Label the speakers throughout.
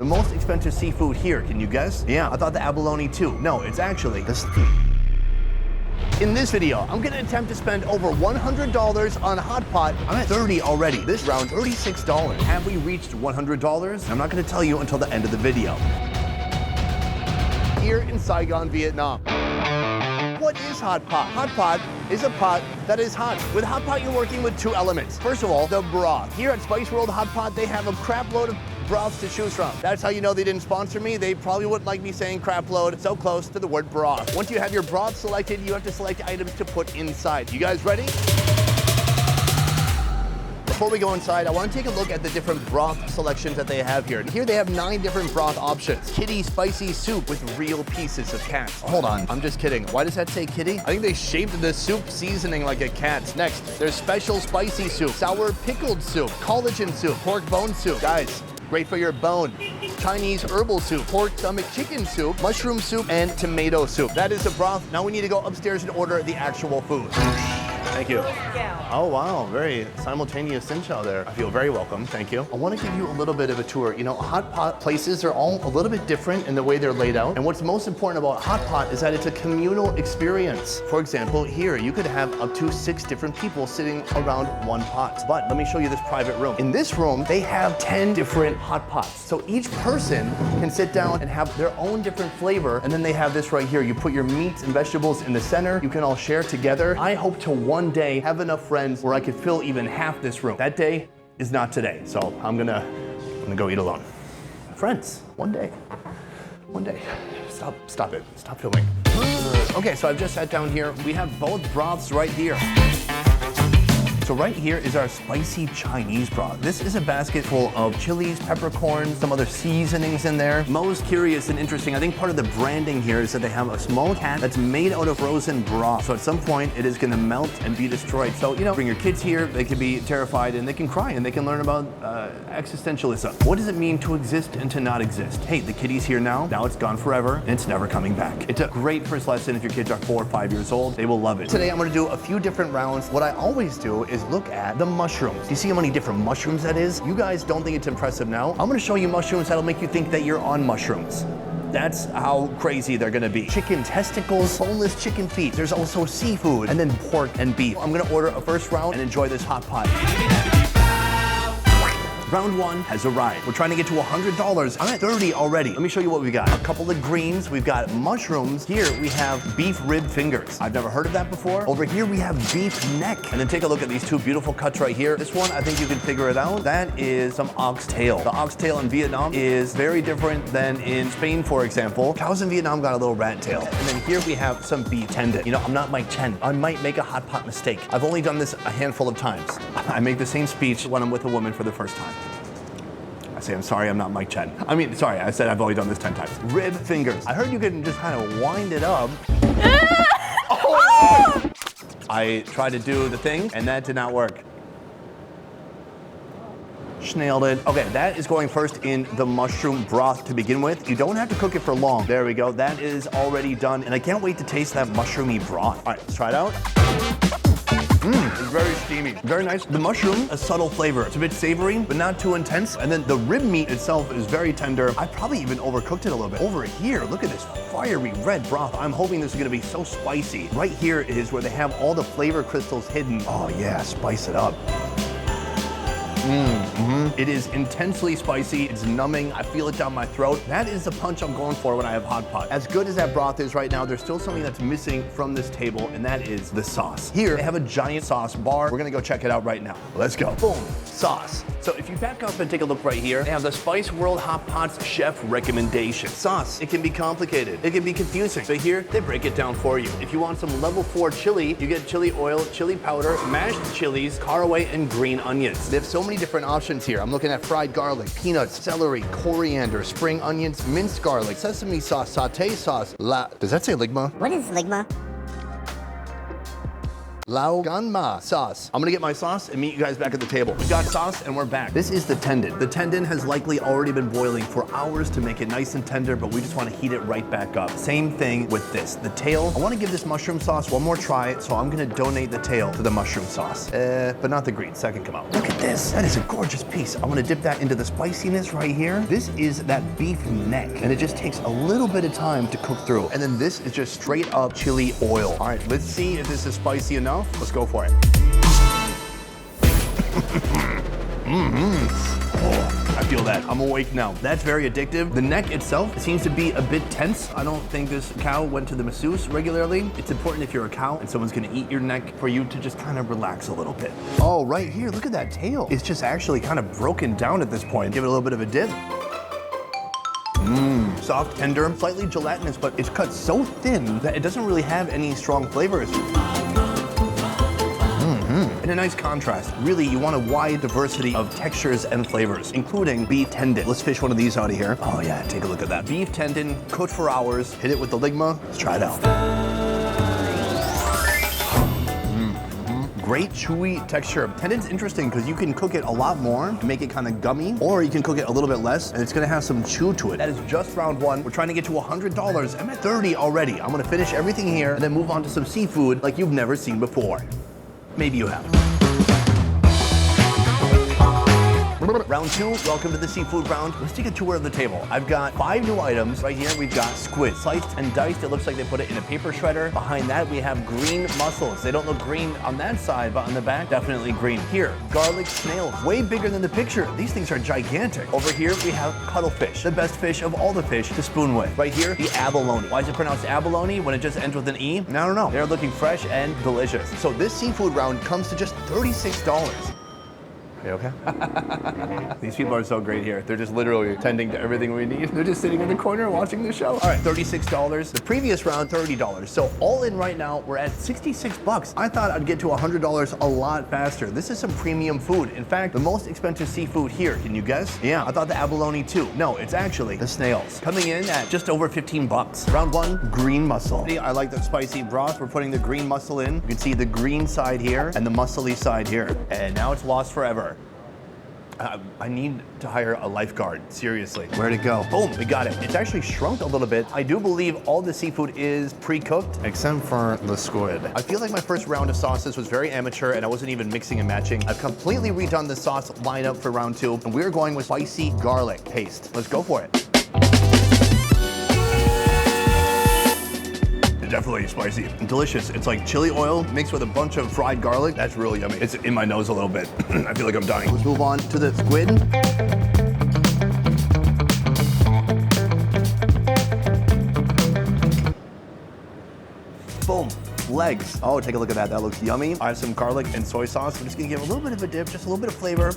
Speaker 1: The most expensive seafood here, can you guess? Yeah, I thought the abalone too. No, it's actually this. In this video, I'm gonna attempt to spend over $100 on HotPot. I'm at 30 already. This round, $36. Have we reached $100? I'm not gonna tell you until the end of the video. Here in Saigon, Vietnam. What is HotPot? HotPot is a pot that is hot. With HotPot, you're working with two elements. First of all, the broth. Here at Spice World HotPot, they have a crap load of broths to choose from. That's how you know they didn't sponsor me. They probably wouldn't like me saying crap load so close to the word broth. Once you have your broth selected, you have to select items to put inside. You guys ready? Before we go inside, I want to take a look at the different broth selections that they have here. Here they have 9 different broth options. Kitty spicy soup with real pieces of cats. Hold on, I'm just kidding. Why does that say kitty? I think they shaped the soup seasoning like a cat's. Next, there's special spicy soup, sour pickled soup, collagen soup, pork bone soup. Guys, great for your bone. Chinese herbal soup, pork stomach chicken soup, mushroom soup, and tomato soup. That is the broth. Now we need to go upstairs and order the actual food. Thank you. Oh, wow, very simultaneous sin chow there. I feel very welcome, thank you. I want to give you a little bit of a tour. You know, HotPot places are all a little bit different in the way they're laid out. And what's most important about HotPot is that it's a communal experience. For example, here, you could have up to 6 different people sitting around one pot. But let me show you this private room. In this room, they have 10 different hot pots. So each person can sit down and have their own different flavor. And then they have this right here. You put your meats and vegetables in the center. You can all share together. I hope to one day have enough friends where I could fill even half this room. That day is not today, so I'm gonna go eat alone. Friends, one day. Stop it, stop filming. Okay, so I've just sat down here. We have both broths right here. So right here is our spicy Chinese broth. This is a basket full of chilies, peppercorns, some other seasonings in there. Most curious and interesting, I think part of the branding here is that they have a small cat that's made out of frozen broth. So at some point, it is gonna melt and be destroyed. So, you know, bring your kids here, they can be terrified and they can cry and they can learn about existentialism. What does it mean to exist and to not exist? Hey, the kitty's here now it's gone forever, and it's never coming back. It's a great first lesson if your kids are 4 or 5 years old. They will love it. Today, I'm gonna do a few different rounds. What I always do is look at the mushrooms. You see how many different mushrooms that is? You guys don't think it's impressive now? I'm gonna show you mushrooms that'll make you think that you're on mushrooms. That's how crazy they're gonna be. Chicken testicles, boneless chicken feet. There's also seafood, and then pork and beef. I'm gonna order a first round and enjoy this hot pot. Round 1 has arrived. We're trying to get to $100. I'm at 30 already. Let me show you what we got. A couple of greens. We've got mushrooms. Here we have beef rib fingers. I've never heard of that before. Over here we have beef neck. And then take a look at these 2 beautiful cuts right here. This one, I think you can figure it out. That is some oxtail. The oxtail in Vietnam is very different than in Spain, for example. Cows in Vietnam got a little rat tail. And then here we have some beef tendon. You know, I'm not Mike Chen. I might make a hot pot mistake. I've only done this a handful of times. I make the same speech when I'm with a woman for the first time. I say, I'm sorry, I'm not Mike Chen. I mean, sorry, I said I've only done this 10 times. Rib fingers. I heard you can just kind of wind it up. Oh! I tried to do the thing, and that did not work. Nailed it. Okay, that is going first in the mushroom broth to begin with. You don't have to cook it for long. There we go. That is already done, and I can't wait to taste that mushroomy broth. All right, let's try it out. It's very steamy, very nice. The mushroom, a subtle flavor. It's a bit savory, but not too intense. And then the rib meat itself is very tender. I probably even overcooked it a little bit. Over here, look at this fiery red broth. I'm hoping this is gonna be so spicy. Right here is where they have all the flavor crystals hidden. Oh yeah, spice it up. It is intensely spicy. It's numbing. I feel it down my throat. That is the punch I'm going for when I have HotPot. As good as that broth is right now, there's still something that's missing from this table, and that is the sauce. Here, they have a giant sauce bar. We're gonna go check it out right now. Let's go. Boom, sauce. So if you back up and take a look right here, they have the Spice World HotPot's chef recommendation. Sauce, it can be complicated. It can be confusing. So here, they break it down for you. If you want some level 4 chili, you get chili oil, chili powder, mashed chilies, caraway, and green onions. They have so many different options here. I'm looking at fried garlic, peanuts, celery, coriander, spring onions, minced garlic, sesame sauce, sauté sauce, does that say ligma?
Speaker 2: What is ligma?
Speaker 1: Lao Gan Ma sauce. I'm gonna get my sauce and meet you guys back at the table. We got sauce and we're back. This is the tendon. The tendon has likely already been boiling for hours to make it nice and tender, but we just wanna heat it right back up. Same thing with this. The tail, I wanna give this mushroom sauce one more try, so I'm gonna donate the tail to the mushroom sauce. But not the greens, that can come out. Look at this, that is a gorgeous piece. I'm gonna dip that into the spiciness right here. This is that beef neck, and it just takes a little bit of time to cook through. And then this is just straight up chili oil. All right, let's see if this is spicy enough. Let's go for it. Oh, I feel that. I'm awake now. That's very addictive. The neck itself seems to be a bit tense. I don't think this cow went to the masseuse regularly. It's important if you're a cow and someone's gonna eat your neck for you to just kind of relax a little bit. Oh, right here, look at that tail. It's just actually kind of broken down at this point. Give it a little bit of a dip. Soft, tender, slightly gelatinous, but it's cut so thin that it doesn't really have any strong flavors. And a nice contrast. Really, you want a wide diversity of textures and flavors, including beef tendon. Let's fish one of these out of here. Oh yeah, take a look at that. Beef tendon, cooked for hours. Hit it with the ligma. Let's try it out. Great chewy texture. Tendon's interesting because you can cook it a lot more and make it kind of gummy, or you can cook it a little bit less and it's gonna have some chew to it. That is just round one. We're trying to get to $100. I'm at 30 already. I'm gonna finish everything here and then move on to some seafood like you've never seen before. Maybe you have. Round two, welcome to the seafood round. Let's take a tour of the table. I've got 5 new items. Right here, we've got squid. Sliced and diced, it looks like they put it in a paper shredder. Behind that, we have green mussels. They don't look green on that side, but on the back, definitely green. Here, garlic snails, way bigger than the picture. These things are gigantic. Over here, we have cuttlefish, the best fish of all the fish to spoon with. Right here, the abalone. Why is it pronounced abalone when it just ends with an E? I don't know. They're looking fresh and delicious. So this seafood round comes to just $36. Are you okay? These people are so great here. They're just literally tending to everything we need. They're just sitting in the corner watching the show. All right, $36. The previous round, $30. So all in right now, we're at 66 bucks. I thought I'd get to $100 a lot faster. This is some premium food. In fact, the most expensive seafood here, can you guess? Yeah, I thought the abalone too. No, it's actually the snails. Coming in at just over 15 bucks. Round one, green mussel. I like the spicy broth. We're putting the green mussel in. You can see the green side here and the mussely side here. And now it's lost forever. I need to hire a lifeguard, seriously. Where'd it go? Boom, we got it. It's actually shrunk a little bit. I do believe all the seafood is pre-cooked, except for the squid. I feel like my first round of sauces was very amateur and I wasn't even mixing and matching. I've completely redone the sauce lineup for round two, and we're going with spicy garlic paste. Let's go for it. Definitely spicy and delicious. It's like chili oil mixed with a bunch of fried garlic. That's really yummy. It's in my nose a little bit. I feel like I'm dying. Let's move on to the squid. Boom. Legs. Oh, take a look at that. That looks yummy. I have some garlic and soy sauce. I'm just gonna give a little bit of a dip, just a little bit of flavor.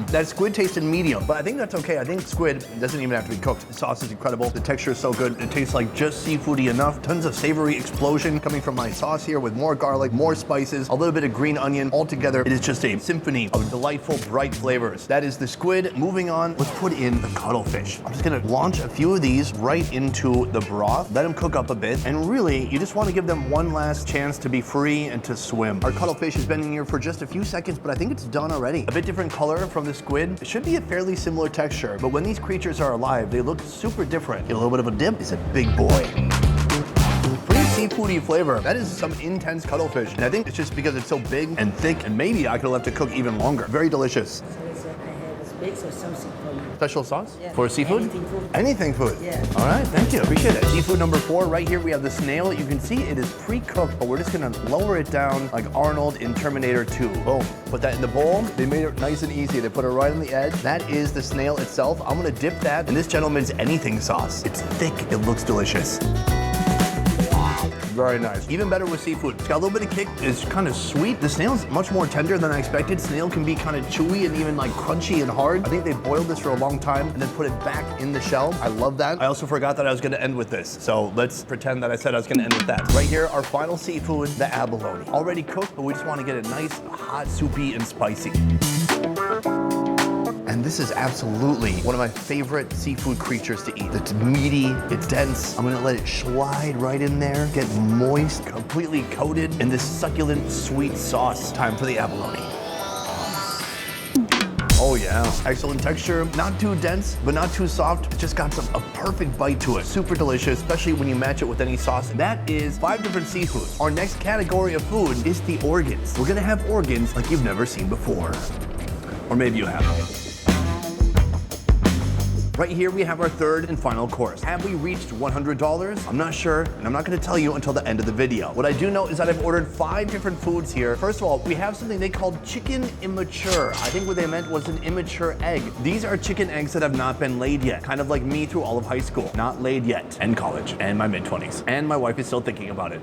Speaker 1: That squid tasted medium, but I think that's okay. I think squid doesn't even have to be cooked. The sauce is incredible. The texture is so good. It tastes like just seafoody enough. Tons of savory explosion coming from my sauce here with more garlic, more spices, a little bit of green onion. Altogether, it is just a symphony of delightful, bright flavors. That is the squid. Moving on, let's put in the cuttlefish. I'm just gonna launch a few of these right into the broth. Let them cook up a bit. And really, you just wanna give them one last chance to be free and to swim. Our cuttlefish has been in here for just a few seconds, but I think it's done already. A bit different color from the squid. It should be a fairly similar texture, but when these creatures are alive, they look super different. Get a little bit of a dip. It's a big boy. Pretty seafoody flavor. That is some intense cuttlefish. And I think it's just because it's so big and thick, and maybe I could have left it cook even longer. Very delicious.
Speaker 2: Bits or something for you.
Speaker 1: Special sauce?
Speaker 2: Yeah.
Speaker 1: For seafood?
Speaker 2: Anything food.
Speaker 1: Anything food?
Speaker 2: Yeah.
Speaker 1: All right, thank you, appreciate it. Seafood number 4, right here we have the snail. You can see it is pre-cooked, but we're just gonna lower it down like Arnold in Terminator 2. Boom, put that in the bowl. They made it nice and easy. They put it right on the edge. That is the snail itself. I'm gonna dip that in this gentleman's anything sauce. It's thick, it looks delicious. Very nice. Even better with seafood. It's got a little bit of kick. It's kind of sweet. The snail's much more tender than I expected. Snail can be kind of chewy and even like crunchy and hard. I think they boiled this for a long time and then put it back in the shell. I love that. I also forgot that I was gonna end with this. So let's pretend that I said I was gonna end with that. Right here, our final seafood, the abalone. Already cooked, but we just wanna get it nice, hot, soupy, and spicy. And And this is absolutely one of my favorite seafood creatures to eat. It's meaty, it's dense. I'm gonna let it slide right in there, get moist, completely coated in this succulent, sweet sauce. Time for the abalone. Oh yeah, excellent texture. Not too dense, but not too soft. Just got a perfect bite to it. Super delicious, especially when you match it with any sauce. That is 5 different seafoods. Our next category of food is the organs. We're gonna have organs like you've never seen before. Or maybe you have. Right here we have our third and final course. Have we reached $100? I'm not sure, and I'm not gonna tell you until the end of the video. What I do know is that I've ordered 5 different foods here. First of all, we have something they called chicken immature. I think what they meant was an immature egg. These are chicken eggs that have not been laid yet, kind of like me through all of high school. Not laid yet, and college, and my mid-20s. And my wife is still thinking about it.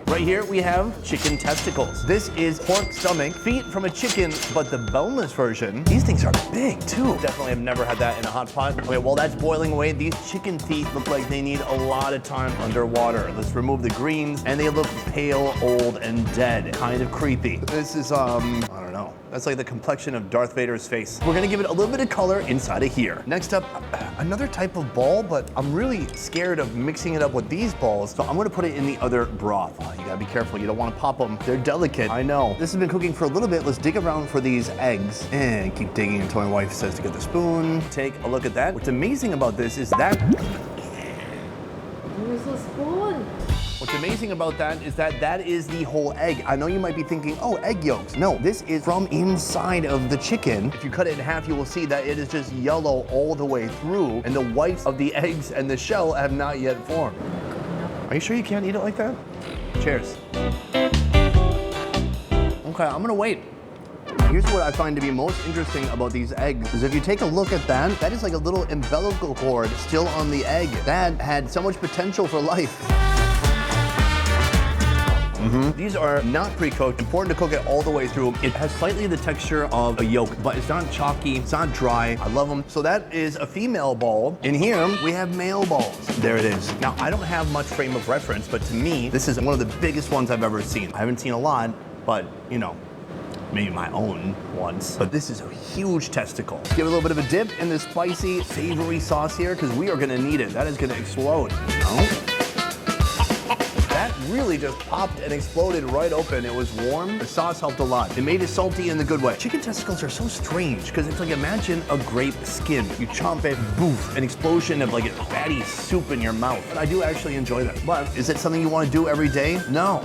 Speaker 1: Right here we have chicken testicles. This is pork stomach, feet from a chicken, but the boneless version. These things are big too. Definitely have never had that in a hot pot. Okay, while that's boiling away, these chicken feet look like they need a lot of time underwater. Let's remove the greens, and they look pale, old, and dead. Kind of creepy. This is, I don't know. That's like the complexion of Darth Vader's face. We're gonna give it a little bit of color inside of here. Next up, another type of ball, but I'm really scared of mixing it up with these balls, so I'm gonna put it in the other broth. Oh, you gotta be careful, you don't wanna pop them. They're delicate, I know. This has been cooking for a little bit. Let's dig around for these eggs and keep digging until my wife says to get the spoon. Take a look at that. What's amazing about this is that
Speaker 2: Where's the spoon?
Speaker 1: What's amazing about that is that is the whole egg. I know you might be thinking, oh, egg yolks. No, this is from inside of the chicken. If you cut it in half, you will see that it is just yellow all the way through, and the whites of the eggs and the shell have not yet formed. Are you sure you can't eat it like that? Cheers. Okay, I'm gonna wait. Here's what I find to be most interesting about these eggs is if you take a look at that, that is like a little umbilical cord still on the egg. That had so much potential for life. These are not pre-cooked. Important to cook it all the way through. It has slightly the texture of a yolk, but it's not chalky, it's not dry. I love them. So that is a female ball. In here, we have male balls. There it is. Now, I don't have much frame of reference, but to me, this is one of the biggest ones I've ever seen. I haven't seen a lot, but you know, maybe my own once. But this is a huge testicle. Give it a little bit of a dip in this spicy, savory sauce here, because we are gonna need it. That is gonna explode. That really just popped and exploded right open. It was warm. The sauce helped a lot. It made it salty in the good way. Chicken testicles are so strange because it's like, imagine a grape skin. You chomp it, boof, an explosion of like a fatty soup in your mouth. But I do actually enjoy that. But is it something you want to do every day? No.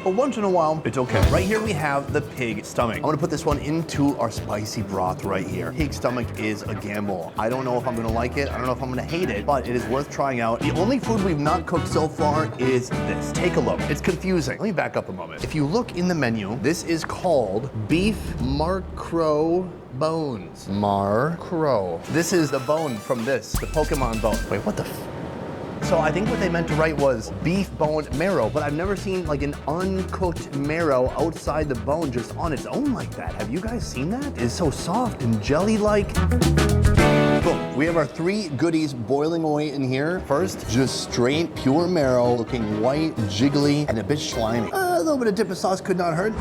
Speaker 1: But once in a while, it's okay. Right here we have the pig stomach. I'm gonna put this one into our spicy broth right here. Pig stomach is a gamble. I don't know if I'm gonna like it. I don't know if I'm gonna hate it, but it is worth trying out. The only food we've not cooked so far is this. Take a look. It's confusing. Let me back up a moment. If you look in the menu, this is called beef marcrow bones. Marcrow. This is the bone from this, the Pokemon bone. Wait, what the So I think what they meant to write was beef bone marrow, but I've never seen like an uncooked marrow outside the bone just on its own like that. Have you guys seen that? It's so soft and jelly-like. Boom, we have our 3 goodies boiling away in here. First, just straight pure marrow, looking white, jiggly, and a bit slimy. A little bit of dip of sauce could not hurt.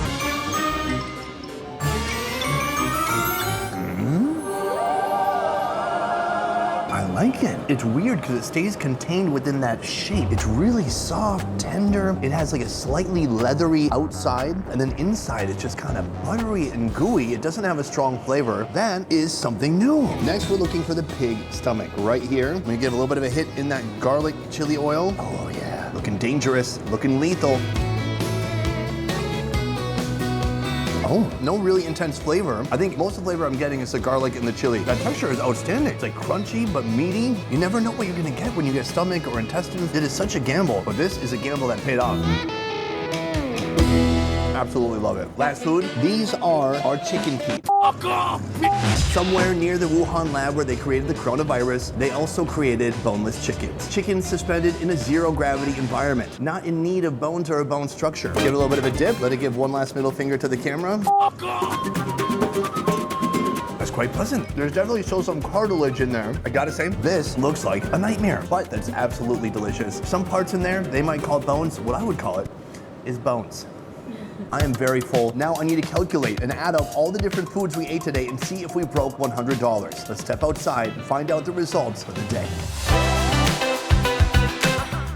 Speaker 1: I like it. It's weird because it stays contained within that shape. It's really soft, tender. It has like a slightly leathery outside, and then inside it's just kind of buttery and gooey. It doesn't have a strong flavor. That is something new. Next, we're looking for the pig stomach right here. I'm gonna give a little bit of a hit in that garlic chili oil. Oh yeah, looking dangerous, looking lethal. Oh, no really intense flavor. I think most of the flavor I'm getting is the garlic and the chili. That texture is outstanding. It's like crunchy, but meaty. You never know what you're gonna get when you get stomach or intestines. It is such a gamble, but this is a gamble that paid off. Absolutely love it. Last food, these are our chicken feet. Fuck off! Somewhere near the Wuhan lab where they created the coronavirus, they also created boneless chickens. Chickens suspended in a zero-gravity environment, not in need of bones or a bone structure. Give it a little bit of a dip. Let it give one last middle finger to the camera. Fuck off! That's quite pleasant. There's definitely still some cartilage in there. I gotta say, this looks like a nightmare, but that's absolutely delicious. Some parts in there, they might call it bones. What I would call it is bones. I am very full. Now I need to calculate and add up all the different foods we ate today and see if we broke $100. Let's step outside and find out the results for the day.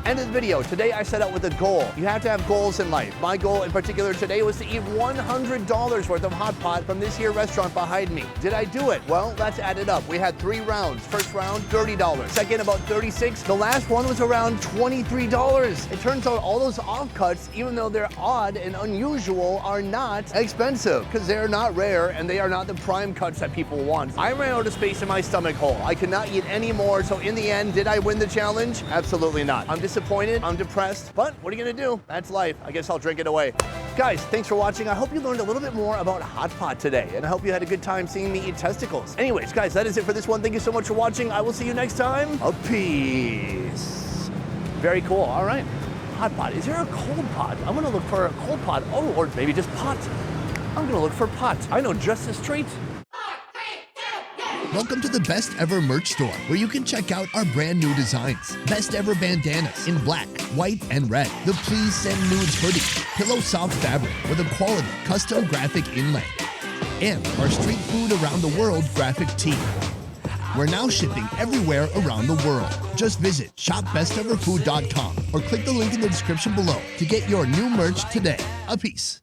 Speaker 1: End of the video. Today I set out with a goal. You have to have goals in life. My goal in particular today was to eat $100 worth of hot pot from this here restaurant behind me. Did I do it? Well, let's add it up. We had 3 rounds. First round, $30. Second, about $36. The last one was around $23. It turns out all those offcuts, even though they're odd and unusual, are not expensive because they're not rare and they are not the prime cuts that people want. I ran out of space in my stomach hole. I could not eat any more. So in the end, did I win the challenge? Absolutely not. I'm disappointed, I'm depressed, but what are you gonna do? That's life. I guess I'll drink it away. Guys, thanks for watching. I hope you learned a little bit more about hot pot today, and I hope you had a good time seeing me eat testicles. Anyways, guys, that is it for this one. Thank you so much for watching. I will see you next time. A peace. Very cool. All right. Hot pot. Is there a cold pot? I'm gonna look for a cold pot. Oh, or maybe just pot. I'm gonna look for pot. I know just this treat.
Speaker 3: Welcome to the Best Ever merch store, where you can check out our brand new designs. Best Ever bandanas in black, white, and red. The Please Send Nudes hoodie, pillow soft fabric with a quality custom graphic inlay. And our street food around the world graphic tee. We're now shipping everywhere around the world. Just visit shopbesteverfood.com or click the link in the description below to get your new merch today. A peace.